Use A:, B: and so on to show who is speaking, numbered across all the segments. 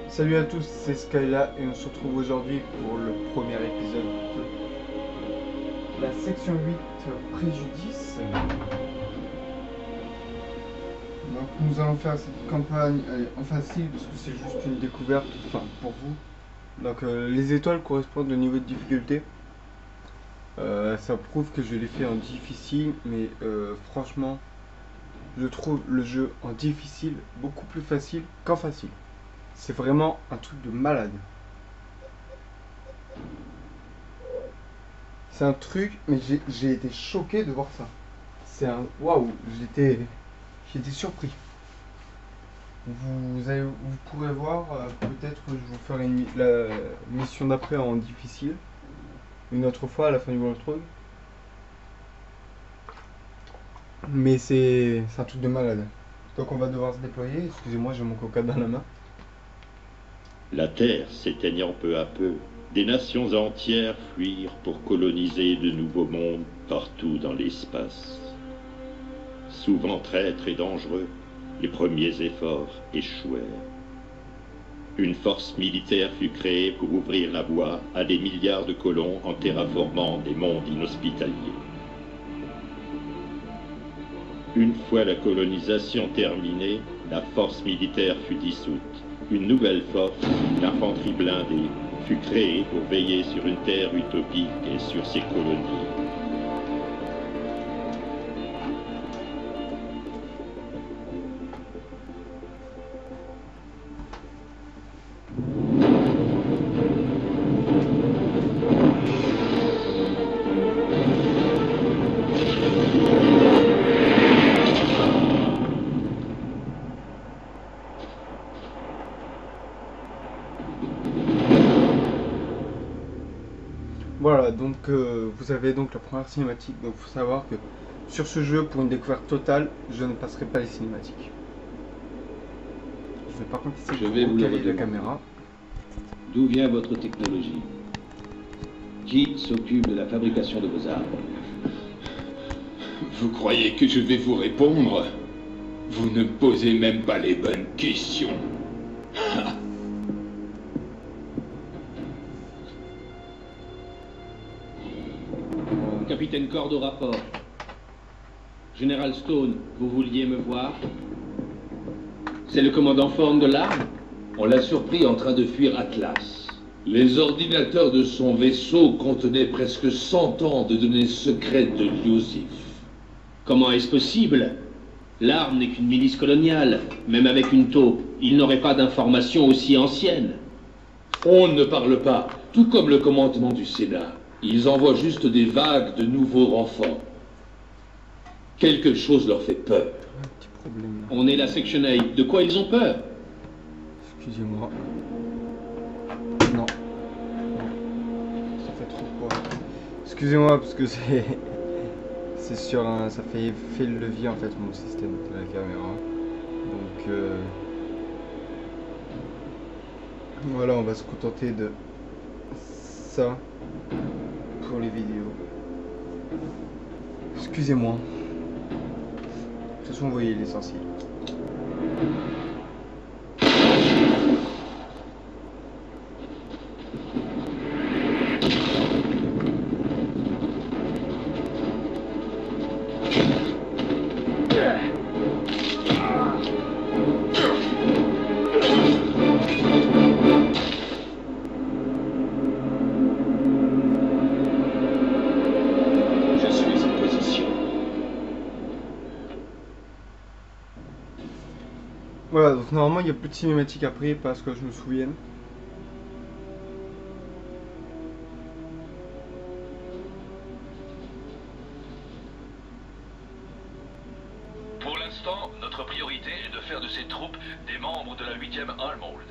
A: Salut à tous, c'est Skyla et on se retrouve aujourd'hui pour le premier épisode de la section 8 Préjudice. Donc nous allons faire cette campagne en facile parce que c'est juste une découverte, enfin pour vous. Donc les étoiles correspondent au niveau de difficulté. Ça prouve que je l'ai fait en difficile, mais franchement je trouve le jeu en difficile beaucoup plus facile qu'en facile. C'est vraiment un truc de malade. C'est un truc, mais j'ai été choqué de voir ça. C'est un... Waouh, j'étais surpris. Vous pourrez voir, peut-être que je vous ferai la mission d'après en difficile. Une autre fois à la fin du World Road. Mais c'est un truc de malade. Donc on va devoir se déployer. Excusez-moi, j'ai mon coca dans la main.
B: La Terre s'éteignant peu à peu, des nations entières fuirent pour coloniser de nouveaux mondes partout dans l'espace. Souvent traîtres et dangereux, les premiers efforts échouèrent. Une force militaire fut créée pour ouvrir la voie à des milliards de colons en terraformant des mondes inhospitaliers. Une fois la colonisation terminée, la force militaire fut dissoute. Une nouvelle force, l'infanterie blindée, fut créée pour veiller sur une terre utopique et sur ses colonies.
A: Voilà, donc vous avez donc la première cinématique. Donc il faut savoir que sur ce jeu, pour une découverte totale, je ne passerai pas les cinématiques. Je vais par contre essayer de recaler la caméra.
C: D'où vient votre technologie? Qui s'occupe de la fabrication de vos armes?
D: Vous croyez que je vais vous répondre? Vous ne posez même pas les bonnes questions.
C: Capitaine Cord au rapport. Général Stone, vous vouliez me voir? C'est le commandant Thorne de l'arme?
E: On l'a surpris en train de fuir Atlas. Les ordinateurs de son vaisseau contenaient presque 100 ans de données secrètes de Yusif.
C: Comment est-ce possible? L'arme n'est qu'une milice coloniale. Même avec une taupe, il n'aurait pas d'informations aussi anciennes.
E: On ne parle pas, tout comme le commandement du Sénat. Ils envoient juste des vagues de nouveaux renforts. Quelque chose leur fait peur.
A: Un petit problème là.
C: On est la Section 8. De quoi ils ont peur?
A: Excusez-moi. Non. Non. Ça fait trop froid. Excusez-moi parce que c'est sur un... Ça fait le levier en fait mon système de la caméra. Donc voilà, on va se contenter de ça pour les vidéos. Excusez-moi. De toute façon, vous voyez l'essentiel. Voilà, donc normalement il n'y a plus de cinématique après parce que je me souviens.
F: Pour l'instant, notre priorité est de faire de ces troupes des membres de la 8e Armored.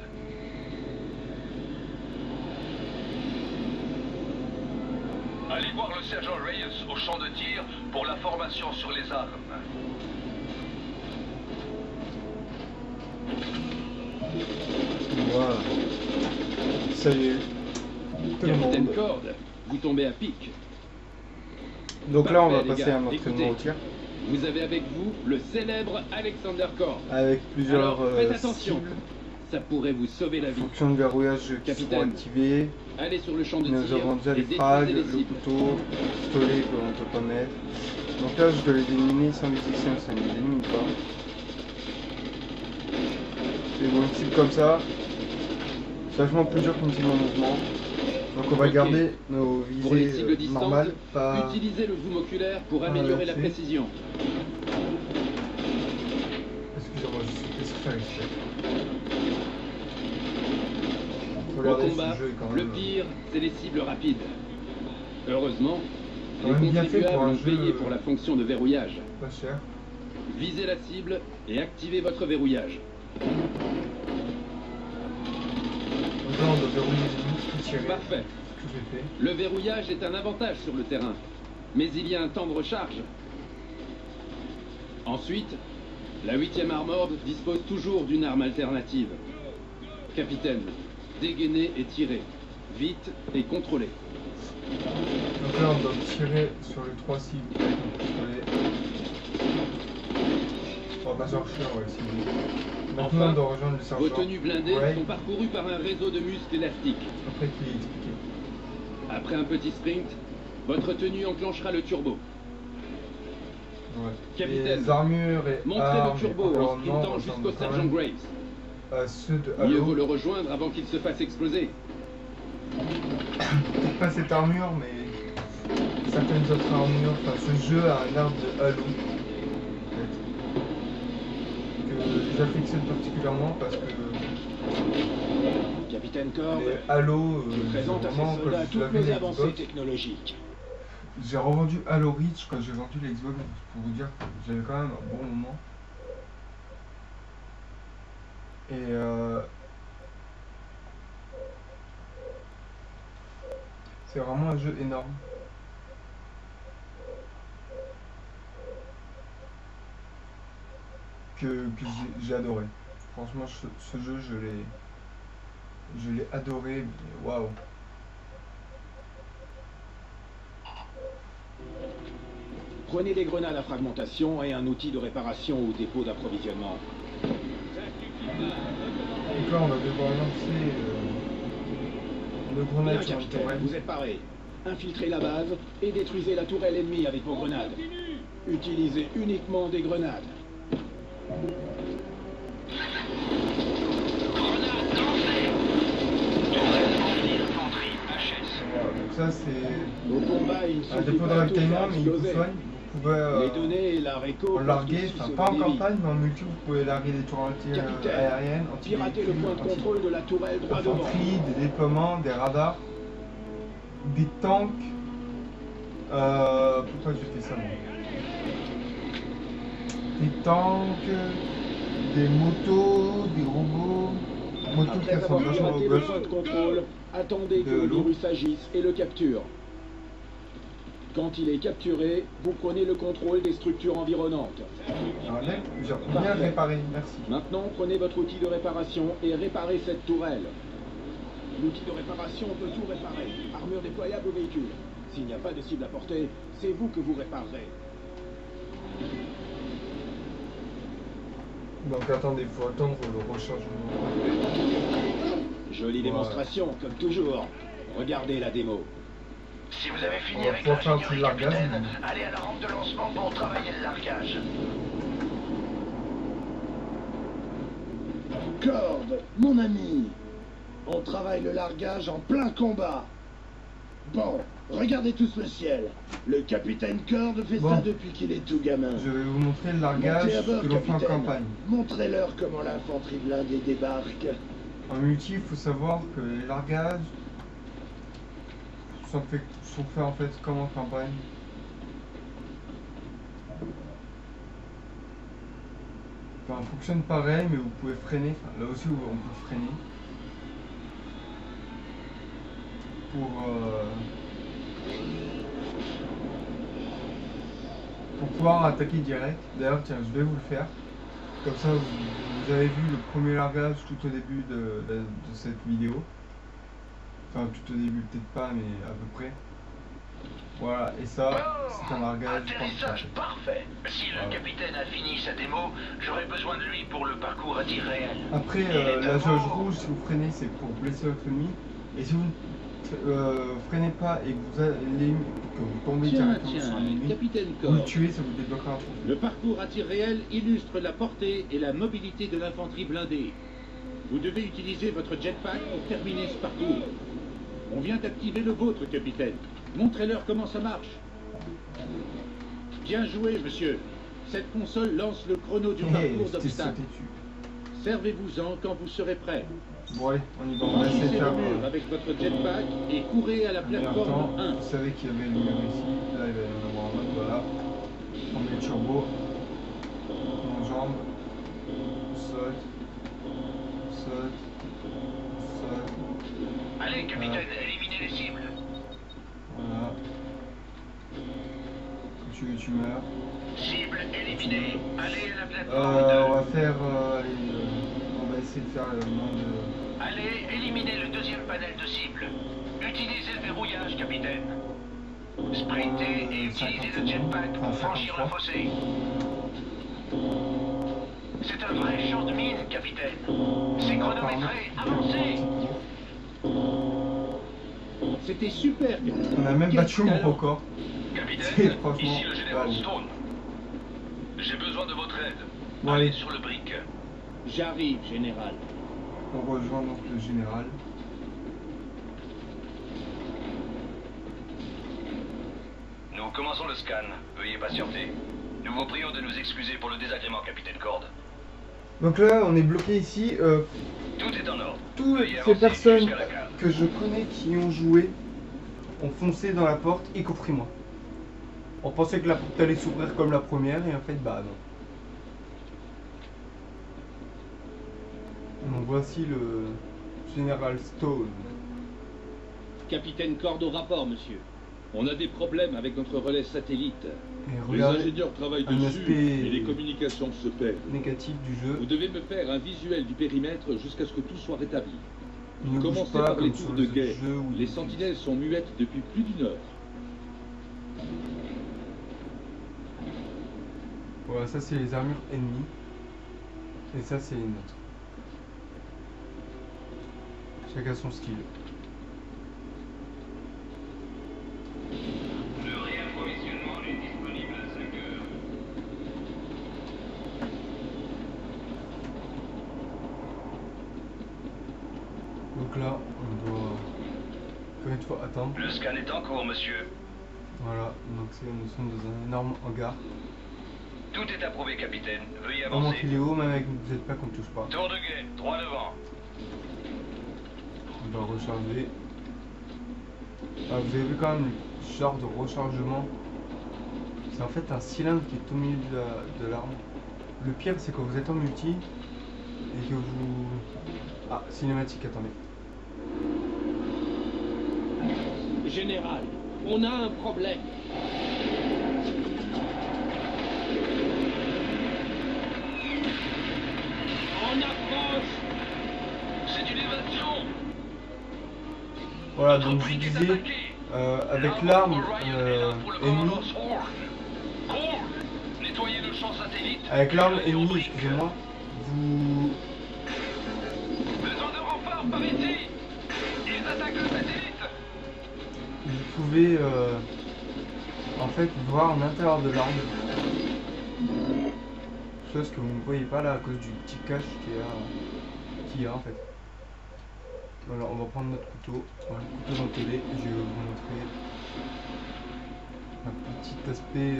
F: Allez voir le sergent Reyes au champ de tir pour la formation sur les armes.
A: Voilà. Salut. Tout le
C: Capitaine
A: monde.
C: Cord, vous tombez à pic.
A: Donc là on va
C: Parfait, les
A: passer
C: gars.
A: à un entraînement au
C: Écoutez,
A: tir.
C: Vous avez avec vous le célèbre Alexander Cord.
A: Avec plusieurs
C: Alors, faites attention.
A: cibles.
C: Ça pourrait vous sauver la vie.
A: Fonction de verrouillage qui seront
C: Capitaine.
A: activées.
C: Allez sur le champ de
A: Nous
C: tir
A: avons déjà
C: et
A: les frags,
C: détruisez les
A: le
C: cibles.
A: couteau, le pistolet qu'on ne peut pas mettre. Donc là je dois les éliminer sans les extinctions, ça ne les élimine pas. C'est bon, une cible comme ça. C'est vachement plus dur qu'une cible en mouvement. Donc on va
C: Ok.
A: garder nos
C: Pour les
A: visées
C: cibles distantes,
A: normales, pas...
C: utilisez le zoom oculaire pour améliorer la
A: inversé.
C: précision.
A: Excusez-moi, je suis laissé faire exprès. Faut
C: Au
A: regarder
C: combat,
A: ce jeu est quand
C: le
A: même,
C: pire, c'est les cibles rapides. Heureusement,
A: quand
C: les
A: même bien fait
C: contribuables
A: pour un
C: ont payé
A: jeu
C: pour la fonction de verrouillage.
A: pas cher.
C: Visez la cible et activez votre verrouillage.
A: Donc là on doit verrouiller les ennemis, tout tirer.
C: Parfait.
A: Ce que j'ai fait.
C: Le verrouillage est un avantage sur le terrain, mais il y a un temps de recharge. Ensuite, la 8e Armored dispose toujours d'une arme alternative. Capitaine, dégainez et tirez. Vite et contrôlez.
A: Donc là on doit tirer sur les 3 cibles avec le pistolet. On va pas chercher, on va essayer. Maintenant
C: Enfin,
A: on doit rejoindre le sergent.
C: Vos tenues blindées
A: Ouais.
C: sont parcourues par un réseau de muscles élastiques.
A: Après qu'il ait expliqué.
C: Après un petit sprint, votre tenue enclenchera le turbo.
A: Ouais.
C: Capitaine,
A: Les armures et
C: Montrez
A: armes
C: le turbo
A: et
C: en
A: environnement
C: sprintant jusqu'au
A: ressemblent quand
C: sergent
A: même
C: Graves.
A: à ceux de
C: Mieux
A: Halo.
C: vaut le rejoindre avant qu'il se fasse exploser.
A: Peut-être pas cette armure, mais certaines autres armures. Enfin, ce jeu a un arme de Halo. En fait. Que j'affectionne particulièrement parce que
G: Capitaine Cord,
A: les Halo,
G: je présente à
A: vraiment,
G: ces
A: quand
G: soldats
A: je suis
G: toutes
A: lavé
G: nos
A: la
G: avancées
A: Xbox,
G: technologiques.
A: j'ai revendu Halo Reach quand j'ai vendu la Xbox pour vous dire que j'avais quand même un bon moment. Et c'est vraiment un jeu énorme. Que j'ai adoré. Franchement, ce jeu, je l'ai adoré. Mais waouh!
G: Prenez des grenades à fragmentation et un outil de réparation au dépôt d'approvisionnement.
A: Donc là, on va devoir lancer le
G: Bien,
A: grenade sur le
G: capitaine,
A: tourelle.
G: vous êtes paré. Infiltrez la base et détruisez la tourelle ennemie avec vos grenades. Utilisez uniquement des grenades.
A: Voilà, donc ça, c'est
G: Au combat, il
A: un
G: suffit
A: dépôt de
G: pas de tout
A: ravitaillement,
G: faire
A: mais il vous
G: exploser.
A: soigne. Vous pouvez
G: Les données et la réco
A: en larguer,
G: peuvent
A: enfin
G: aussi
A: pas en
G: sauver des vies.
A: campagne, mais en multi, vous pouvez larguer des tours
G: Capitaine,
A: aériennes,
G: Piratez le point de contrôle de la tourelle droit devant.
A: infanterie, des déploiements, des radars, des tanks. Pourquoi j'ai fait ça moi? Des tanks, des motos, des robots, motos qui
G: Après avoir
A: ressemblent vachement
G: piraté
A: aux
G: le
A: gosses.
G: point de contrôle, attendez que
A: De
G: le
A: l'eau.
G: virus agisse et le capture. Quand il est capturé, vous prenez le contrôle des structures environnantes.
A: Alors là, j'ai bien réparé, merci.
G: Maintenant, prenez votre outil de réparation et réparez cette tourelle. L'outil de réparation peut tout réparer. Armure déployable au véhicule. S'il n'y a pas de cible à portée, c'est vous que vous réparerez.
A: Donc attendez, il faut attendre le rechargement.
G: Jolie démonstration, comme toujours. Regardez la démo.
F: Si vous avez fini
A: On va
F: avec
A: pouvoir faire un petit
F: l'ingénierie,
A: largage.
F: capitaine, allez à la rampe de lancement pour travailler le largage.
H: Cord, mon ami, on travaille le largage en plein combat. Bon, regardez tous le ciel. Le capitaine Cord fait
A: Bon.
H: ça depuis qu'il est tout gamin.
A: Je vais vous montrer le largage
H: Montez à bord,
A: que l'on fait en
H: capitaine.
A: campagne.
H: Montrez-leur comment l'infanterie blindée débarque.
A: En multi, il faut savoir que les largages sont faits en fait comme en campagne. Enfin, ça fonctionne pareil, mais vous pouvez freiner. Enfin, là aussi, on peut freiner. Pour pouvoir attaquer direct. D'ailleurs, tiens, je vais vous le faire. Comme ça, vous avez vu le premier largage tout au début de cette vidéo. Enfin, tout au début, peut-être pas, mais à peu près. Voilà, et ça, c'est un largage.
F: Atterrissage parfait. Si le capitaine a fini sa démo, j'aurai besoin de lui pour le parcours à tir réel.
A: Après, la jauge rouge, si vous freinez, c'est pour blesser votre ennemi. Et si vous ne freinez pas et que vous, que vous tombez directement sur un ennemi,
E: Capitaine
A: vous le
E: Cord.
A: tuez, ça vous débloquera un trophée.
E: Le parcours à tir réel illustre la portée et la mobilité de l'infanterie blindée. Vous devez utiliser votre jetpack pour terminer ce parcours. On vient d'activer le vôtre, capitaine. Montrez-leur comment ça marche. Bien joué, monsieur. Cette console lance le chrono du parcours d'obstacles. Servez-vous-en quand vous serez prêt.
A: Bon allez, on y va, on va essayer de
E: Franchissez
A: faire...
E: le mur avec votre jetpack et courez à la plateforme 1.
A: Vous savez qu'il y avait le mur ici, là il va y en avoir un autre, voilà. On met le turbo, on jambe, saute, saute, saute.
F: Allez, capitaine, éliminez les cibles.
A: Voilà. Tu meurs.
F: Cible éliminée. Allez à la
A: On
F: plateforme 2.
A: va faire... on va essayer de faire le moins de...
F: Allez, éliminez le deuxième panel de cible. Utilisez le verrouillage, capitaine. Sprintez et utilisez le jetpack pour franchir le fossé. C'est un vrai champ de mine, capitaine. C'est chronométré. Avancez.
E: C'était super, capitaine.
A: On a même
E: Quel
A: battu mon
E: talent.
A: record.
F: Capitaine,
A: franchement,
F: ici le général
A: allez.
F: Stone. J'ai besoin de votre aide.
A: Bon,
F: Allez
A: allez.
F: sur le brick.
E: J'arrive, général.
A: On rejoint donc le général.
F: Nous commençons le scan. Veuillez patienter. Nous vous prions de nous excuser pour le désagrément, capitaine Cord.
A: Donc là, on est bloqué ici.
F: Tout est en ordre.
A: Toutes
F: Veuillez
A: ces
F: avancer
A: personnes
F: jusqu'à la cave.
A: que je connais qui ont joué ont foncé dans la porte, y compris moi. On pensait que la porte allait s'ouvrir comme la première et en fait, bah non. Donc voici le général Stone.
E: Capitaine Cord au rapport, monsieur. On a des problèmes avec notre relais satellite.
A: Et
E: Les
A: regardez
E: ingénieurs travaillent
A: un
E: dessus
A: aspect
E: et les communications se perdent.
A: négatif du jeu.
E: Vous devez me faire un visuel du périmètre jusqu'à ce que tout soit rétabli.
A: Il ne bouge
E: Commencez
A: pas
E: par les
A: comme sur
E: tours
A: les
E: de guet.
A: autres jeux où
E: Les sentinelles sont muettes depuis plus d'une heure.
A: Voilà, ça c'est les armures ennemies. Et ça c'est les nôtres. Chacun son skill.
F: Le réapprovisionnement est disponible à 5 heures.
A: Donc là, on doit encore une fois attendre.
F: Le scan est en cours, monsieur.
A: Voilà, donc nous sommes dans un énorme hangar.
F: Tout est approuvé, capitaine. Veuillez
A: Vraiment
F: avancer.
A: qu'il est haut, même avec une jetpack on ne touche pas.
F: Tour de guet, droit devant.
A: On va recharger. Ah, vous avez vu quand même le genre de rechargement. C'est en fait un cylindre qui est au milieu de l'arme. Le pire c'est quand vous êtes en multi et que vous... Ah, cinématique, attendez.
E: Général, on a un problème. On approche.
F: C'est une évasion.
A: Voilà,
F: Notre
A: donc je
F: brick est
A: disais,
F: attaqué.
A: avec l'arme
F: Orion est là pour le
A: ennemie,
F: commandant Sworn. Cool. Nettoyez le champ satellite.
A: avec l'arme
F: Regardez au
A: ennemie,
F: brick.
A: excusez-moi, vous...
F: Besoin de renfort par ici. Ils attaquent le satellite.
A: Vous pouvez en fait voir l'intérieur de l'arme. Chose que vous ne voyez pas là à cause du petit cache qu'il y a en fait. Voilà, on va prendre notre couteau. Voilà, le couteau dentelé. Et je vais vous montrer un petit aspect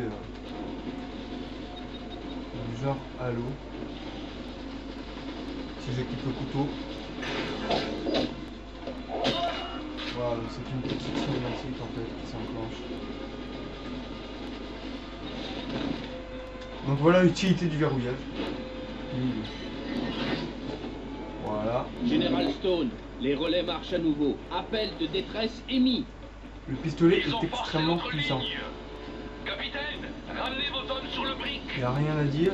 A: du genre Halo. Si j'équipe le couteau. Voilà, donc c'est une petite cinématique en fait qui s'enclenche. Donc voilà l'utilité du verrouillage. Voilà.
E: Général Stone, les relais marchent à nouveau. Appel de détresse émis.
A: Le pistolet
F: Ils ont
A: est
F: forcé
A: extrêmement
F: notre
A: puissant.
F: ligne. Capitaine, ramenez vos hommes sur le brick.
A: Il n'y a rien à dire.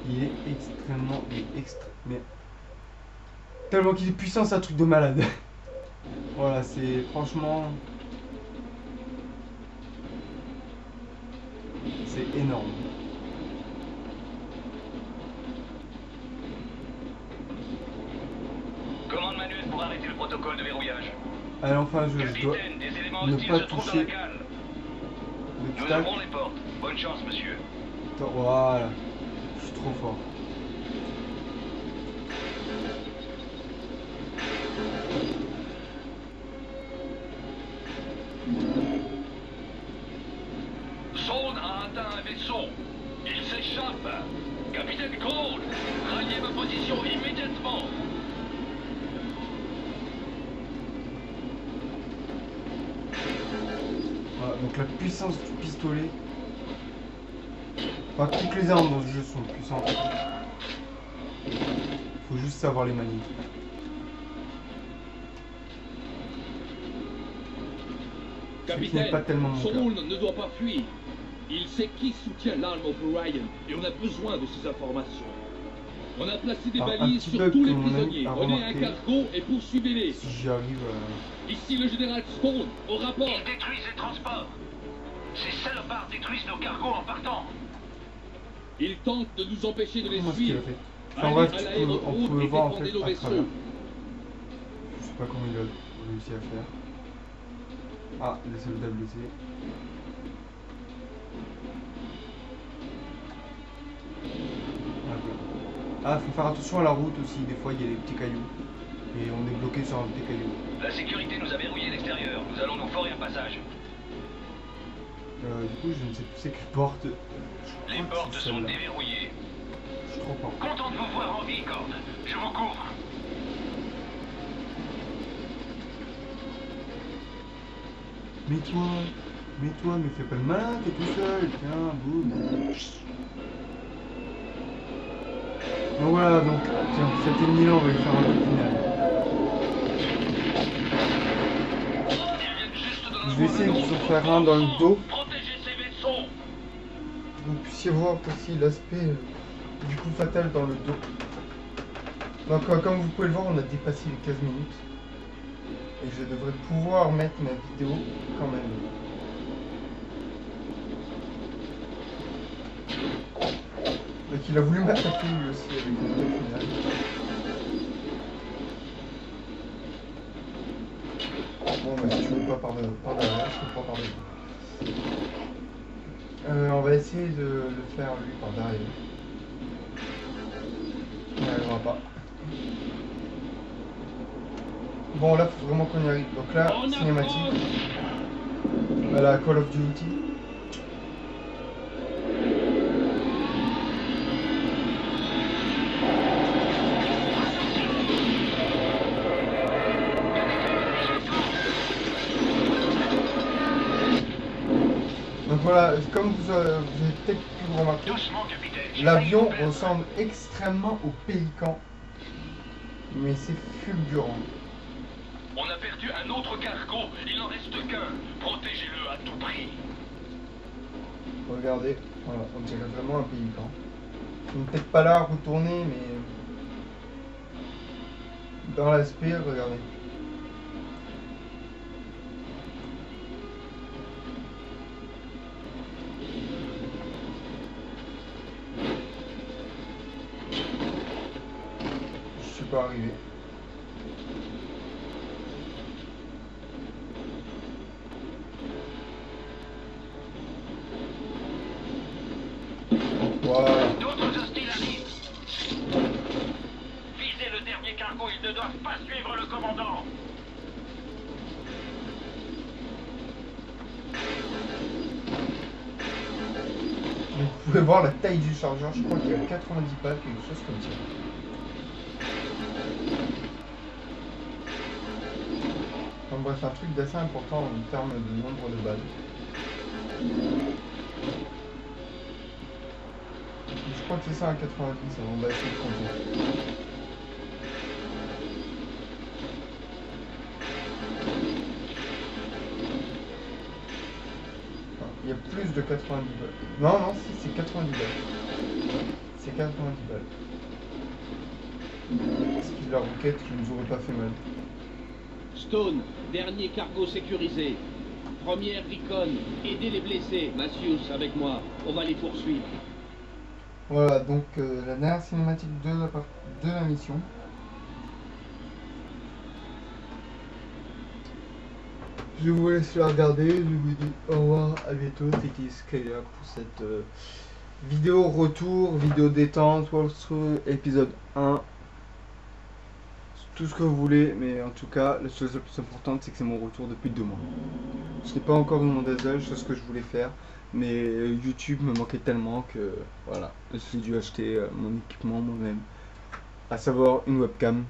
A: Il est extrêmement... mais... Tellement qu'il est puissant, c'est un truc de malade. Voilà, c'est franchement... C'est énorme.
F: Commande manuelle pour arrêter le protocole de verrouillage.
A: Allez, enfin, je dois
F: Capitaine, des éléments
A: ne
F: hostiles
A: pas
F: se trouvent dans
A: toucher
F: la cale.
A: le
F: Nous
A: tac.
F: ouvrons les portes. Bonne chance, monsieur.
A: Voilà, je suis trop fort.
F: Zone a atteint un vaisseau. Il s'échappe. Capitaine Cole, ralliez ma position immédiatement.
A: Voilà, donc la puissance du pistolet. Enfin, toutes les armes dans ce jeu sont puissantes. Faut juste savoir les manier. Ce qui n'est pas
I: Capitaine,
A: tellement mon cas.
I: Saul ne doit pas fuir. Il sait qui soutient l'arme of Orion et on a besoin de ces informations. On a placé des
A: Alors, un
I: balises
A: petit
I: sur
A: bug
I: tous
A: que
I: les
A: mon ami
I: prisonniers.
A: a
I: Prenez un
A: remarqué.
I: cargo et poursuivez-les.
A: Si j'y arrive,
I: Ici le général Spawn, au rapport.
F: Ils détruisent les transports. Ces salopards détruisent nos cargos en partant.
I: Ils tentent de nous empêcher de les
A: comment est-ce qu'il a
I: suivre.
A: fait? Enfin,
I: Allez
A: bref,
I: à
A: on
I: l'aéroport
A: peut le
I: et
A: voir en
I: défendez
A: fait
I: nos
A: à
I: vaisseaux.
A: travers. Je sais pas comment il a réussi à faire. Ah, les soldats blessés. Ah, faut faire attention à la route aussi, des fois il y a des petits cailloux. Et on est bloqué sur un petit caillou.
F: La sécurité nous a verrouillé l'extérieur. Nous allons nous forer un passage.
A: Du coup, je ne sais plus c'est quelle porte.
F: Les portes sont déverrouillées.
A: Je suis trop fort.
F: Content de vous voir en vie, Cord. Je vous couvre.
A: Mets-toi, mais fais pas le malin, t'es tout seul. Tiens, boum. Donc voilà, donc, tiens, cet ennemi-là, on va lui faire un coup final. Je vais essayer de vous en faire un dans le dos.
F: Protégez ces vaisseaux.
A: Que vous puissiez voir aussi l'aspect du coup fatal dans le dos. Donc comme vous pouvez le voir, on a dépassé les 15 minutes. Et je devrais pouvoir mettre ma vidéo quand même. Donc il a voulu m'attaquer lui aussi avec le coup final. Bon bah si tu veux pas par derrière, je te prends par devant. On va essayer de le faire lui par derrière. On n'y arrivera pas. Bon là faut vraiment qu'on y arrive. Donc là, cinématique. À la Call of Duty. Donc voilà, comme vous avez peut-être pu le remarquer,
F: Doucement, capitaine.
A: l'avion ressemble extrêmement au Pélican, mais c'est fulgurant.
F: On a perdu un autre cargo. Il n'en reste qu'un. Protégez-le à tout prix.
A: Regardez, voilà, on dirait vraiment un Pélican. Ils sont peut-être pas là à retourner, mais dans l'aspect, regardez. Je suis pas arrivé. Voilà.
F: D'autres hostiles arrivent. Visez le dernier cargo. Ils ne doivent pas suivre le commandant.
A: Donc, vous pouvez voir la taille du chargeur, je crois qu'il y a 90 balles, quelque chose comme ça. Enfin bref, un truc d'assez important en termes de nombre de balles. Je crois que c'est ça à 90, on va essayer de compter. Il y a plus de 90 balles. Non, non, si, c'est 90 balles. C'est 90 balles. Esquive la roquette qui nous aurait pas fait mal.
I: Stone, dernier cargo sécurisé.
C: Première Recon, aidez les blessés. Matthews, avec moi, on va les poursuivre.
A: Voilà, donc la dernière cinématique de la mission. Je vous laisse la regarder, je vous dis au revoir, à bientôt, c'était Skyla pour cette vidéo retour, vidéo détente, walkthrough, épisode 1. Tout ce que vous voulez, mais en tout cas, la chose la plus importante, c'est que c'est mon retour depuis 2 mois. Je n'ai pas encore eu mon Dazzle, chose que je voulais faire, mais YouTube me manquait tellement que voilà, j'ai dû acheter mon équipement moi-même, à savoir une webcam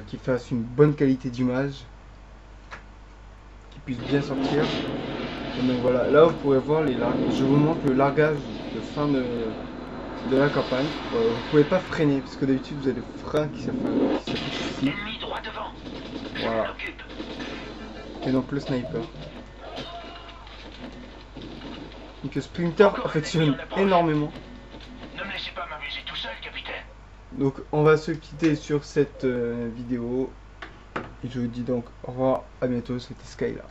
A: qui fasse une bonne qualité d'image, qui puisse bien sortir. Et donc voilà, là vous pourrez voir les largages. Je vous montre le largage de fin de la campagne. Vous pouvez pas freiner parce que d'habitude vous avez le frein qui s'affiche ici.
F: Ennemi droit devant.
A: Voilà. Et donc le sniper. Donc Splinter affectionne énormément.
F: Ne me laissez pas m'amuser tout seul, capitaine.
A: Donc on va se quitter sur cette vidéo. Et je vous dis donc au revoir, à bientôt, c'était Skyla.